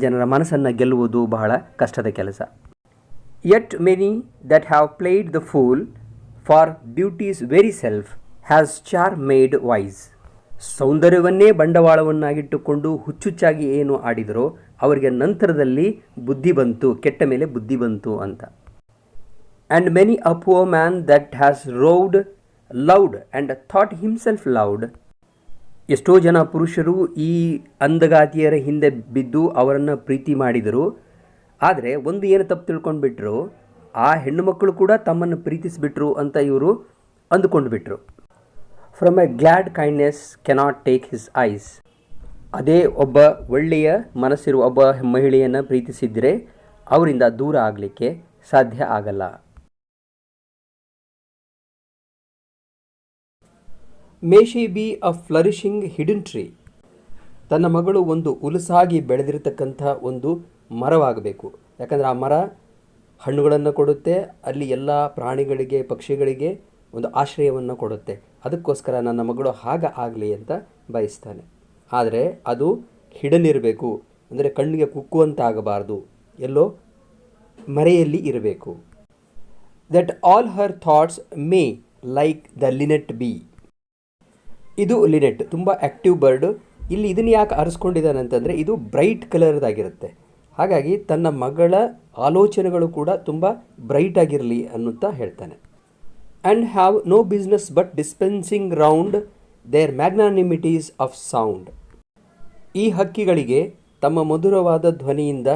ಜನರ ಮನಸ್ಸನ್ನು ಗೆಲ್ಲುವುದು ಬಹಳ ಕಷ್ಟದ ಕೆಲಸ. Yet many that have played the fool for beauty's very self has charm made wise. ಸೌಂದರ್ಯವನ್ನೇ ಬಂಡವಾಳವನ್ನಾಗಿಟ್ಟುಕೊಂಡು ಹುಚ್ಚುಚ್ಚಾಗಿ ಏನು ಆಡಿದರೋ ಅವರಿಗೆ ನಂತರದಲ್ಲಿ ಬುದ್ಧಿ ಬಂತು, ಕೆಟ್ಟ ಮೇಲೆ ಬುದ್ಧಿ ಬಂತು ಅಂತ. And many a poor man that has roved loved and thought himself loved. ಎಷ್ಟೋ ಜನ ಪುರುಷರು ಈ ಅಂದಗಾತಿಯರ ಹಿಂದೆ ಬಿದ್ದು ಅವರನ್ನು ಪ್ರೀತಿ ಮಾಡಿದರು. ಆದರೆ ಒಂದು ಏನು ತಪ್ಪು ತಿಳ್ಕೊಂಡ್ಬಿಟ್ರು, ಆ ಹೆಣ್ಣು ಮಕ್ಕಳು ಕೂಡ ತಮ್ಮನ್ನು ಪ್ರೀತಿಸಿಬಿಟ್ರು ಅಂತ ಇವರು ಅಂದುಕೊಂಡು ಬಿಟ್ರು. From A glad kindness cannot take his ice. ಅದೇ ಒಬ್ಬ ಒಳ್ಳೆಯ ಮನಸ್ಸಿರುವ ಒಬ್ಬ ಮಹಿಳೆಯನ್ನು ಪ್ರೀತಿಸಿದರೆ ಅವರಿಂದ ದೂರ ಆಗಲಿಕ್ಕೆ ಸಾಧ್ಯ ಆಗಲ್ಲ. May she be a flourishing hidden tree. ತನ್ನ ಮಗಳು ಒಂದು ಉಲಸಾಗಿ ಬೆಳೆದಿರತಕ್ಕಂಥ ಒಂದು ಮರವಾಗಬೇಕು. ಯಾಕಂದರೆ ಆ ಮರ ಹಣ್ಣುಗಳನ್ನು ಕೊಡುತ್ತೆ, ಅಲ್ಲಿ ಎಲ್ಲ ಪ್ರಾಣಿಗಳಿಗೆ ಪಕ್ಷಿಗಳಿಗೆ ಒಂದು ಆಶ್ರಯವನ್ನು ಕೊಡುತ್ತೆ. ಅದಕ್ಕೋಸ್ಕರ ನನ್ನ ಮಗಳು ಆಗಲಿ ಅಂತ ಬಯಸ್ತಾನೆ. ಆದರೆ ಅದು ಹಿಡನ್ ಇರಬೇಕು, ಅಂದರೆ ಕಣ್ಣಿಗೆ ಕುಕ್ಕುವಂತಾಗಬಾರ್ದು, ಎಲ್ಲೋ ಮರೆಯಲ್ಲಿ ಇರಬೇಕು. That all Har thoughts May like the Lynette B. ಇದು ಲಿನೆಟ್ ತುಂಬ ಆ್ಯಕ್ಟಿವ್ ಬರ್ಡ್. ಇಲ್ಲಿ ಇದನ್ನು ಯಾಕೆ ಆರಿಸ್ಕೊಂಡಿದ್ದಾನೆ ಅಂತಂದರೆ ಇದು ಬ್ರೈಟ್ ಕಲರ್ದಾಗಿರುತ್ತೆ. ಹಾಗಾಗಿ ತನ್ನ ಮಗಳ ಆಲೋಚನೆಗಳು ಕೂಡ ತುಂಬ ಬ್ರೈಟ್ ಆಗಿರಲಿ ಅನ್ನುತ್ತಾ ಹೇಳ್ತಾನೆ. And have no business but dispensing round their magnanimities of sound. ಈ ಹಕ್ಕಿಗಳಿಗೆ ತಮ್ಮ ಮಧುರವಾದ ಧ್ವನಿಯಿಂದ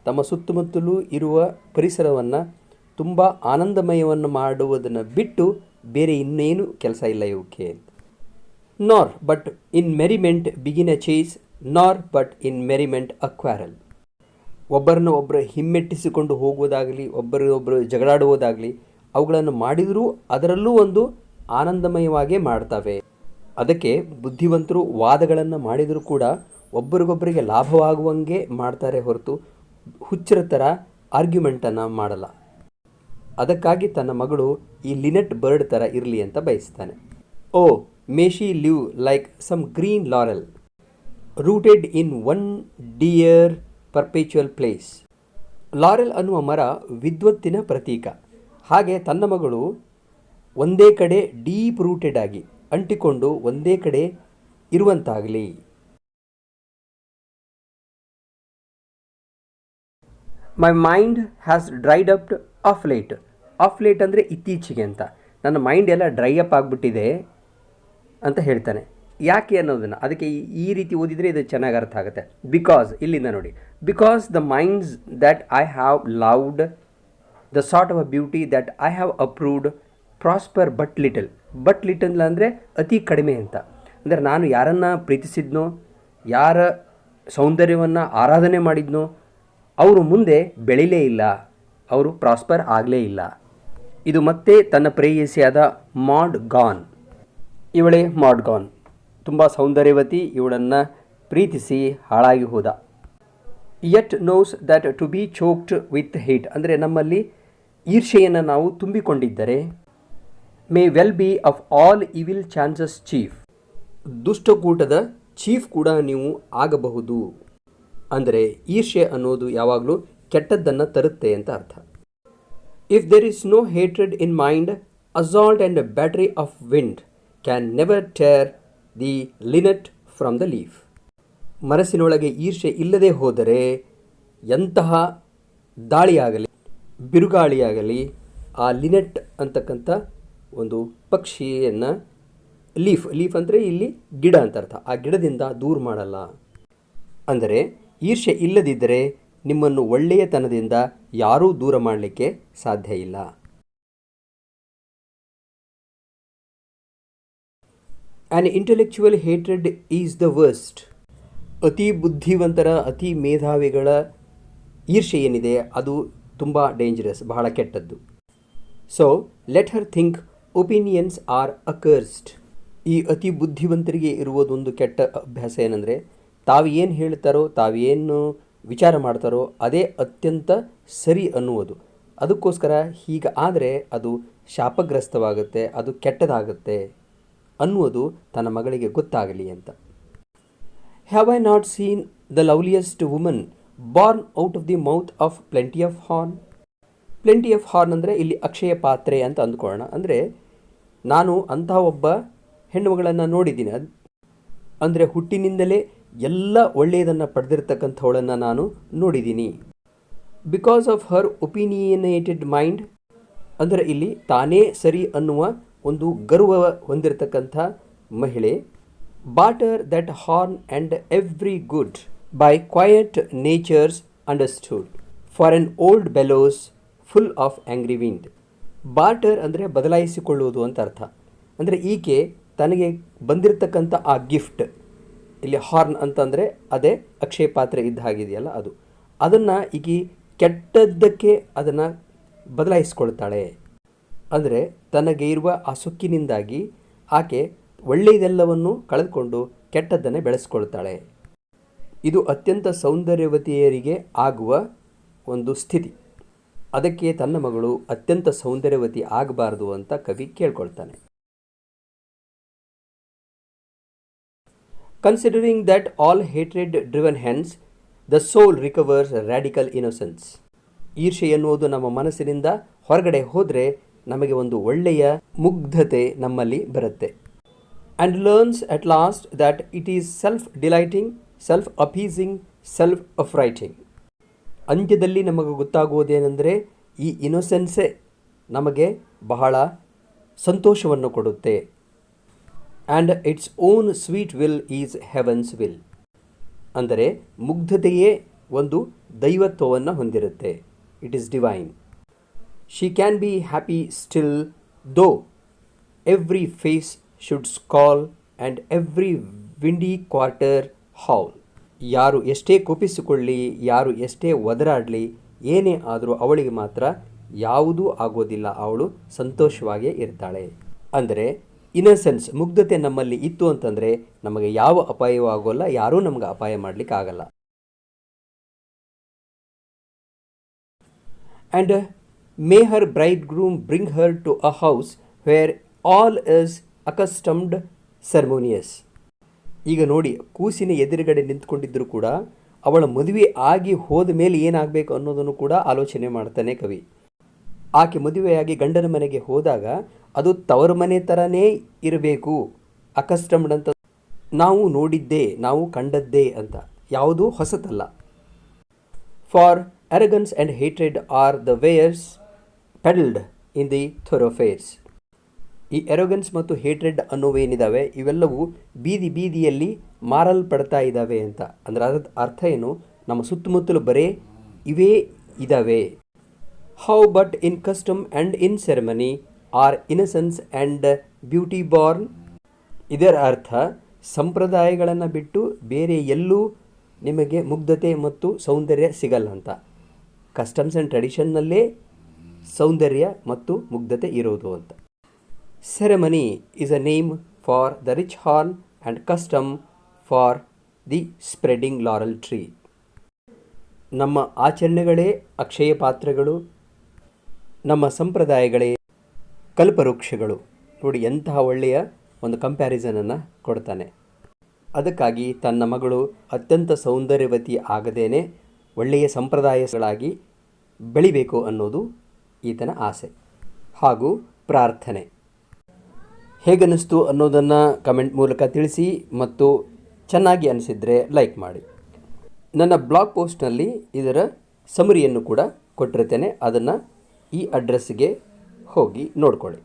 ತಮ್ಮ ಸುತ್ತಮುತ್ತಲೂ ಇರುವ ಪರಿಸರವನ್ನು ತುಂಬ ಆನಂದಮಯವನ್ನು ಮಾಡುವುದನ್ನು ಬಿಟ್ಟು ಬೇರೆ ಇನ್ನೇನು ಕೆಲಸ ಇಲ್ಲ ಇವಕ್ಕೆ. Nor but in merriment begin a chase, nor but in merriment a quarrel. ಒಬ್ಬರನ್ನು ಒಬ್ಬರು ಹಿಮ್ಮೆಟ್ಟಿಸಿಕೊಂಡು ಹೋಗುವುದಾಗಲಿ, ಒಬ್ಬರೊಬ್ಬರು ಜಗಳಾಡುವುದಾಗಲಿ ಅವುಗಳನ್ನು ಮಾಡಿದರೂ ಅದರಲ್ಲೂ ಒಂದು ಆನಂದಮಯವಾಗೇ ಮಾಡ್ತವೆ. ಅದಕ್ಕೆ ಬುದ್ಧಿವಂತರು ವಾದಗಳನ್ನು ಮಾಡಿದರೂ ಕೂಡ ಒಬ್ಬರಿಗೊಬ್ಬರಿಗೆ ಲಾಭವಾಗುವಂಗೆ ಮಾಡ್ತಾರೆ ಹೊರತು ಹುಚ್ಚರ ಥರ ಆರ್ಗ್ಯುಮೆಂಟನ್ನು ಮಾಡಲ್ಲ. ಅದಕ್ಕಾಗಿ ತನ್ನ ಮಗಳು ಈ ಲಿನೆಟ್ ಬರ್ಡ್ ಥರ ಇರಲಿ ಅಂತ ಬಯಸ್ತಾನೆ. O may she live like some green laurel rooted in one dear perpetual place. Laurel ಅನ್ನುವ ಮರ ವಿದ್ವತ್ತಿನ ಪ್ರತೀಕ. ಹಾಗೆ ತನ್ನ ಮಗಳು ಒಂದೇ ಕಡೆ ಡೀಪ್ ರೂಟೆಡ್ ಆಗಿ ಅಂಟಿಕೊಂಡು ಒಂದೇ ಕಡೆ ಇರುವಂತಾಗಲಿ. My mind has dried up of late. Of late ಅಂದರೆ ಇತ್ತೀಚೆಗೆ ಅಂತ. ನನ್ನ ಮೈಂಡ್ ಎಲ್ಲ ಡ್ರೈ ಅಪ್ ಆಗಿಬಿಟ್ಟಿದೆ ಅಂತ ಹೇಳ್ತಾನೆ. ಯಾಕೆ ಅನ್ನೋದನ್ನು ಅದಕ್ಕೆ ಈ ರೀತಿ ಓದಿದರೆ ಇದು ಚೆನ್ನಾಗಿ ಅರ್ಥ ಆಗುತ್ತೆ. ಬಿಕಾಸ್ ಇಲ್ಲಿಂದ ನೋಡಿ, because the minds that I have loved, the sort of a beauty that I have approved prosper but little. But little ಅಂದರೆ ಅತಿ ಕಡಿಮೆ ಅಂತ. ಅಂದರೆ ನಾನು ಯಾರನ್ನು ಪ್ರೀತಿಸಿದ್ನೋ, ಯಾರ ಸೌಂದರ್ಯವನ್ನು ಆರಾಧನೆ ಮಾಡಿದ್ನೋ ಅವರು ಮುಂದೆ ಬೆಳೀಲೇ ಇಲ್ಲ, ಅವರು ಪ್ರಾಸ್ಪರ್ ಆಗಲೇ ಇಲ್ಲ. ಇದು ಮತ್ತೆ ತನ್ನ ಪ್ರೇಯಸಿಯಾದ ಮಾಡ್ ಗಾನ್. ಇವಳೇ ಮಾಡ್ ಗಾನ್, ತುಂಬ ಸೌಂದರ್ಯವತಿ, ಇವಳನ್ನು ಪ್ರೀತಿಸಿ ಹಾಳಾಗಿ ಹೋದ. Yet knows that to be choked with hate. ಅಂದರೆ ನಮ್ಮಲ್ಲಿ ಈರ್ಷೆಯನ್ನು ನಾವು ತುಂಬಿಕೊಂಡಿದ್ದರೆ, may well be of all evil chances chief. ದುಷ್ಟಕೂಟದ ಚೀಫ್ ಕೂಡ ನೀವು ಆಗಬಹುದು. ಅಂದರೆ ಈರ್ಷೆ ಅನ್ನೋದು ಯಾವಾಗಲೂ ಕೆಟ್ಟದ್ದನ್ನು ತರುತ್ತೆ ಅಂತ ಅರ್ಥ. If there is no hatred in mind, assault and battery of wind can never tear the linnet from the leaf. ಮನಸ್ಸಿನೊಳಗೆ ಈರ್ಷೆ ಇಲ್ಲದೆ ಹೋದರೆ ಎಂತಹ ದಾಳಿಯಾಗಲಿ, ಬಿರುಗಾಳಿಯಾಗಲಿ ಆ ಲಿನೆಟ್ ಅಂತಕ್ಕಂಥ ಒಂದು ಪಕ್ಷಿಯನ್ನು ಲೀಫ್ ಅಂದರೆ ಇಲ್ಲಿ ಗಿಡ ಅಂತ ಅರ್ಥ, ಆ ಗಿಡದಿಂದ ದೂರ ಮಾಡಲ್ಲ. ಅಂದರೆ ಈರ್ಷೆ ಇಲ್ಲದಿದ್ದರೆ ನಿಮ್ಮನ್ನು ಒಳ್ಳೆಯತನದಿಂದ ಯಾರೂ ದೂರ ಮಾಡಲಿಕ್ಕೆ ಸಾಧ್ಯ ಇಲ್ಲ. An intellectual hatred is the worst. ಅತಿ ಬುದ್ಧಿವಂತರ, ಅತಿ ಮೇಧಾವಿಗಳ ಈರ್ಷೆ ಏನಿದೆ ಅದು ತುಂಬ ಡೇಂಜರಸ್, ಬಹಳ ಕೆಟ್ಟದ್ದು. So let her think opinions are accursed. ಈ ಅತಿ ಬುದ್ಧಿವಂತರಿಗೆ ಇರುವುದೊಂದು ಕೆಟ್ಟ ಅಭ್ಯಾಸ ಏನಂದರೆ, ತಾವು ಏನು ಹೇಳ್ತಾರೋ, ತಾವೇನು ವಿಚಾರ ಮಾಡ್ತಾರೋ ಅದೇ ಅತ್ಯಂತ ಸರಿ ಅನ್ನುವುದು. ಅದಕ್ಕೋಸ್ಕರ ಹೀಗೆ ಆದರೆ ಅದು ಶಾಪಗ್ರಸ್ತವಾಗುತ್ತೆ, ಅದು ಕೆಟ್ಟದಾಗುತ್ತೆ ಅನ್ನುವುದು ತನ್ನ ಮಗಳಿಗೆ ಗೊತ್ತಾಗಲಿ ಅಂತ. Have I not seen the loveliest woman born out of the mouth of plenty of horn. Plenty of horn ಅಂದರೆ ಇಲ್ಲಿ ಅಕ್ಷಯ ಪಾತ್ರೆ ಅಂತ ಅಂದ್ಕೊಳ್ಳೋಣ. ಅಂದರೆ ನಾನು ಅಂತಹ ಒಬ್ಬ ಹೆಣ್ಣುಮಗಳನ್ನು ನೋಡಿದ್ದೀನಿ. ಅಂದರೆ ಹುಟ್ಟಿನಿಂದಲೇ ಎಲ್ಲ ಒಳ್ಳೆಯದನ್ನು ಪಡೆದಿರ್ತಕ್ಕಂಥವಳನ್ನು ನಾನು ನೋಡಿದ್ದೀನಿ. Because of her opinionated mind ಅಂದರೆ ಇಲ್ಲಿ ತಾನೇ ಸರಿ ಅನ್ನುವ ಒಂದು ಗರ್ವ ಹೊಂದಿರತಕ್ಕಂಥ ಮಹಿಳೆ. Barter that horn and every good by quiet natures understood for an old bellows full of angry wind. Barter ಅಂದರೆ ಬದಲಾಯಿಸಿಕೊಳ್ಳುವುದು ಅಂತ ಅರ್ಥ. ಅಂದರೆ ಈಕೆ ತನಗೆ ಬಂದಿರತಕ್ಕಂಥ ಆ ಗಿಫ್ಟ್, ಇಲ್ಲಿ ಹಾರ್ನ್ ಅಂತಂದರೆ ಅದೇ ಅಕ್ಷಯ ಪಾತ್ರೆ ಇದ್ದ ಹಾಗಿದೆಯಲ್ಲ ಅದು, ಅದನ್ನು ಈಗ ಕೆಟ್ಟದ್ದಕ್ಕೆ ಅದನ್ನು ಬದಲಾಯಿಸ್ಕೊಳ್ತಾಳೆ. ಅಂದರೆ ತನಗೆ ಇರುವ ಆ ಸೊಕ್ಕಿನಿಂದಾಗಿ ಆಕೆ ಒಳ್ಳೆಯದೆಲ್ಲವನ್ನು ಕಳೆದುಕೊಂಡು ಕೆಟ್ಟದ್ದನ್ನೇ ಬೆಳೆಸ್ಕೊಳ್ತಾಳೆ. ಇದು ಅತ್ಯಂತ ಸೌಂದರ್ಯವತಿಯರಿಗೆ ಆಗುವ ಒಂದು ಸ್ಥಿತಿ. ಅದಕ್ಕೆ ತನ್ನ ಮಗಳು ಅತ್ಯಂತ ಸೌಂದರ್ಯವತಿ ಆಗಬಾರ್ದು ಅಂತ ಕವಿ ಕೇಳ್ಕೊಳ್ತಾನೆ. Considering that all hatred driven hence, the soul recovers radical innocence. ಈರ್ಷೆ ಎನ್ನುವುದು ನಮ್ಮ ಮನಸ್ಸಿನಿಂದ ಹೊರಗಡೆ ಹೋದರೆ ನಮಗೆ ಒಂದು ಒಳ್ಳೆಯ ಮುಗ್ಧತೆ ನಮ್ಮಲ್ಲಿ ಬರುತ್ತೆ. And learns at last that it is self-delighting, self-appeasing, self-affrighting. ಅಂತ್ಯದಲ್ಲಿ ನಮಗೆ ಗೊತ್ತಾಗುವುದೇನೆಂದರೆ ಈ ಇನ್ನೊಸೆನ್ಸೇ ನಮಗೆ ಬಹಳ ಸಂತೋಷವನ್ನು ಕೊಡುತ್ತೆ. And its own sweet will is heaven's will. ಅಂದರೆ ಮುಗ್ಧತೆಯೇ ಒಂದು ದೈವತ್ವವನ್ನು ಹೊಂದಿರುತ್ತೆ. It is divine. She can be happy still though every face should scowl and every windy quarter howl. ಯಾರು ಎಷ್ಟೇ ಕೋಪಿಸಿಕೊಳ್ಳಿ, ಯಾರು ಎಷ್ಟೇ ಒದರಾಡಲಿ, ಏನೇ ಆದರೂ ಅವಳಿಗೆ ಮಾತ್ರ ಯಾವುದೂ ಆಗೋದಿಲ್ಲ, ಅವಳು ಸಂತೋಷವಾಗಿಯೇ ಇರ್ತಾಳೆ. ಅಂದರೆ ಇನ್ನಸೆನ್ಸ್, ಮುಗ್ಧತೆ ನಮ್ಮಲ್ಲಿ ಇತ್ತು ಅಂತಂದರೆ ನಮಗೆ ಯಾವ ಅಪಾಯವೂ ಆಗೋಲ್ಲ, ಯಾರೂ ನಮಗೆ ಅಪಾಯ ಮಾಡಲಿಕ್ಕೆ ಆಗಲ್ಲ. And may her bridegroom bring her to a house where all is accustomed ceremonious. ಈಗ ನೋಡಿ, ಕೂಸಿನ ಎದುರುಗಡೆ ನಿಂತ್ಕೊಂಡಿದ್ದರೂ ಕೂಡ ಅವಳ ಮದುವೆ ಆಗಿ ಹೋದ ಮೇಲೆ ಏನಾಗಬೇಕು ಅನ್ನೋದನ್ನು ಕೂಡ ಆಲೋಚನೆ ಮಾಡ್ತಾನೆ ಕವಿ. ಆಕೆ ಮದುವೆಯಾಗಿ ಗಂಡನ ಮನೆಗೆ ಹೋದಾಗ ಅದು ತವರ ಮನೆ ಥರನೇ ಇರಬೇಕು. ಅಕಸ್ಟಮ್ಡ್ ಅಂತ ನಾವು ನೋಡಿದ್ದೇ, ನಾವು ಕಂಡದ್ದೇ ಅಂತ, ಯಾವುದೂ ಹೊಸತಲ್ಲ. For arrogance and hatred are the wares peddled in the thoroughfares. ಈ ಎರೋಗನ್ಸ್ ಮತ್ತು ಹೇಟ್ರೆಡ್ ಅನ್ನೋವೇನಿದ್ದಾವೆ ಇವೆಲ್ಲವೂ ಬೀದಿ ಬೀದಿಯಲ್ಲಿ ಮಾರಲ್ಪಡ್ತಾ ಇದ್ದಾವೆ ಅಂತ. ಅಂದರೆ ಅದರ ಅರ್ಥ ಏನು? ನಮ್ಮ ಸುತ್ತಮುತ್ತಲು ಬರೇ ಇವೇ ಇದ್ದಾವೆ. How but in custom and in ceremony are innocence and beauty born. ಇದರ ಅರ್ಥ ಸಂಪ್ರದಾಯಗಳನ್ನು ಬಿಟ್ಟು ಬೇರೆ ಎಲ್ಲೂ ನಿಮಗೆ ಮುಗ್ಧತೆ ಮತ್ತು ಸೌಂದರ್ಯ ಸಿಗಲ್ಲ ಅಂತ. ಕಸ್ಟಮ್ಸ್ ಆ್ಯಂಡ್ ಟ್ರೆಡಿಷನ್ನಲ್ಲೇ ಸೌಂದರ್ಯ ಮತ್ತು ಮುಗ್ಧತೆ ಇರೋದು ಅಂತ. Ceremony is a name for the rich horn and custom for the spreading laurel tree. ನಮ್ಮ ಆಚರಣೆಗಳೇ ಅಕ್ಷಯ ಪಾತ್ರಗಳು, ನಮ್ಮ ಸಂಪ್ರದಾಯಗಳೇ ಕಲ್ಪವೃಕ್ಷಗಳು. ನೋಡಿ, ಎಂತಹ ಒಳ್ಳೆಯ ಒಂದು ಕಂಪ್ಯಾರಿಸನನ್ನು ಕೊಡ್ತಾನೆ. ಅದಕ್ಕಾಗಿ ತನ್ನ ಮಗಳು ಅತ್ಯಂತ ಸೌಂದರ್ಯವತಿ ಆಗದೇನೆ ಒಳ್ಳೆಯ ಸಂಪ್ರದಾಯಗಳಾಗಿ ಬೆಳಿಬೇಕು ಅನ್ನೋದು ಈತನ ಆಸೆ ಹಾಗೂ ಪ್ರಾರ್ಥನೆ. ಹೇಗನ್ನಿಸ್ತು ಅನ್ನೋದನ್ನು ಕಮೆಂಟ್ ಮೂಲಕ ತಿಳಿಸಿ, ಮತ್ತು ಚೆನ್ನಾಗಿ ಅನಿಸಿದರೆ ಲೈಕ್ ಮಾಡಿ. ನನ್ನ ಬ್ಲಾಗ್ ಪೋಸ್ಟ್ನಲ್ಲಿ ಇದರ ಸಮರಿಯನ್ನು ಕೂಡ ಕೊಟ್ಟಿರ್ತೇನೆ, ಅದನ್ನು ಈ ಅಡ್ರೆಸ್ಗೆ ಹೋಗಿ ನೋಡ್ಕೊಳ್ಳಿ.